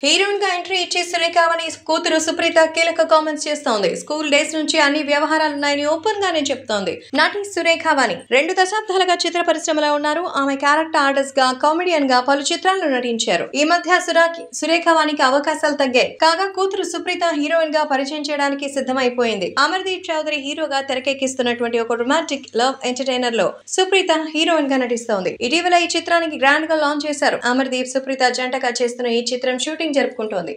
Heroine గా entry ఇచ్చే సురేఖావని కూతురు సుప్రీత కీలక కామెంట్స్ చేస్తోంది. స్కూల్ డేస్ నుంచి అన్ని వ్యవహారాలున్నాయని ఓపెన్ గానే చెప్తోంది. నటి సురేఖావని 2 దశాబ్దాలుగా చిత్ర పరిశ్రమలో ఉన్నారు. ఆమె క్యారెక్టర్ ఆర్టిస్ట్ గా, కామెడియన్ గా పలు చిత్రాల్లో నటించారు. ఈ మధ్య సురేఖావనికి అవకాశాలు తగ్గాయి. కాగా కూతురు సుప్రీత హీరోయిన్ గా పరిచయం చేయడానికి సిద్ధమైపోయింది. అమర్దీప్ చౌదరి హీరోగా తెరకెక్కిస్తున్నటువంటి ఒక రొమాంటిక్ లవ్ ఎంటర్టైనర్ లో సుప్రీత హీరోయిన్ గా నటిస్తోంది. ఇటీవల ఈ చిత్రానికి గ్రాండ్ గా లాంచ్ చేశారు. అమర్దీప్ సుప్రీత జంటగా చేస్తున్న ఈ చిత్రం షూటింగ్ జరుపుకుంటోంది.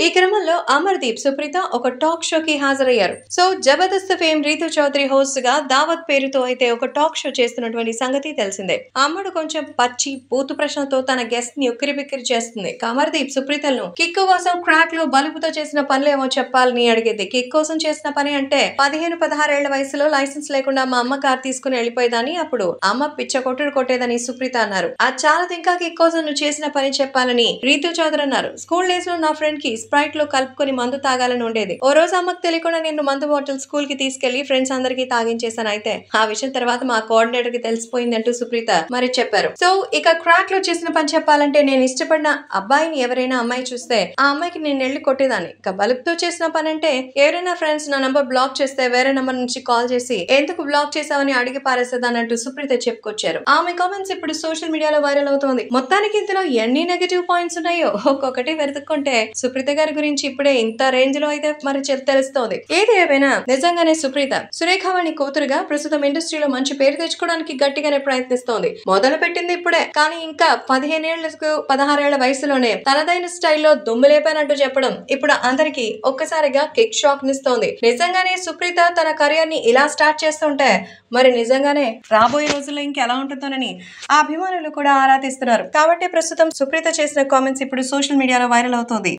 ఈ క్రమంలో అమర్దీప్ సుప్రీత ఒక టాక్ షోకి హాజరయ్యారు. So Jabardasth fame Rithu Chowdary host గా దావత్ పేరుతో అయితే ఒక టాక్ షో చేస్తున్నటువంటి సంగతి తెలిసిందే. అమ్మడు కొంచెం పచ్చి బూతు ప్రశ్నతో తన గెస్ట్ ని ఉక్కిరిబిక్కిరి చేస్తుంది. అమర్దీప్ సుప్రీతలను కిక్ కోసం క్రాక్ లో బలుపుతో చేసిన పనులేమో చెప్పాలని అడిగేది. కిక్ కోసం చేసిన పని అంటే 15-16 ఏళ్ల వయసులో లైసెన్స్ లేకుండా మా అమ్మ కార్ తీసుకుని వెళ్లిపోయేదాన్ని. అప్పుడు అమ్మ పిచ్చ కొట్టేదని సుప్రీత అన్నారు. అది చాలా ఇంకా కిక్ కోసం నువ్వు చేసిన పని చెప్పాలని రీతు చౌదరి అన్నారు. స్కూల్ డేస్ లో నా ఫ్రెండ్ కి స్ప్రైట్ లో కలుపుకొని మందు తాగాలని ఉండేది. ఓ రోజు అమ్మకు తెలియకుండా నేను మందు బాటిల్ స్కూల్ కి తీసుకెళ్లి ఫ్రెండ్స్ అందరికి తాగించేశాను. అయితే ఆ విషయం తర్వాత మా కోఆర్డినేటర్ కి తెలిసిపోయిందంటూ సుప్రీత మరి చెప్పారు. సో ఇక క్రాక్ లో చేసిన పని చెప్పాలంటే నేను ఇష్టపడిన అబ్బాయిని ఎవరైనా అమ్మాయి చూస్తే ఆ అమ్మాయికి నేను వెళ్లి కొట్టేదాన్ని. ఇక బలుపుతో చేసిన పని అంటే ఎవరైనా ఫ్రెండ్స్ నా నంబర్ బ్లాక్ చేస్తే వేరే నంబర్ నుంచి కాల్ చేసి ఎందుకు బ్లాక్ చేసావని అడిగి పారేసేదానంటూ సుప్రీత చెప్పుకొచ్చారు. ఆమె కామెంట్స్ ఇప్పుడు సోషల్ మీడియాలో వైరల్ అవుతోంది. మొత్తానికి ఇందులో ఎన్ని నెగటివ్ పాయింట్స్ ఉన్నాయో ఒక్కొక్కటి వెతుక్కుంటే సుప్రీత గారి గురించి ఇప్పుడే ఇంత రేంజ్ లో అయితే మరి తెలుస్తోంది. ఏది ఏమైనా నిజంగానే సుప్రీత సురేఖావని కూతురుగా ప్రస్తుతం ఇండస్ట్రీలో మంచి పేరు తెచ్చుకోవడానికి గట్టిగానే ప్రయత్నిస్తోంది. మొదలు పెట్టింది ఇప్పుడే, కానీ ఇంకా 15-16 ఏళ్ల వయసులోనే తనదైన స్టైల్లో దుమ్ములేపానంటూ చెప్పడం ఇప్పుడు అందరికి ఒక్కసారిగా కిక్ షాక్ నిస్తోంది. నిజంగానే సుప్రీత తన కెరీర్ ని ఇలా స్టార్ట్ చేస్తుంటే మరి నిజంగానే రాబోయే రోజుల్లో ఇంకెలా ఉంటుందోనని ఆ అభిమానులు కూడా ఆరా తీస్తున్నారు. కాబట్టి ప్రస్తుతం సుప్రీత చేసిన కామెంట్స్ ఇప్పుడు సోషల్ మీడియాలో వైరల్ అవుతోంది.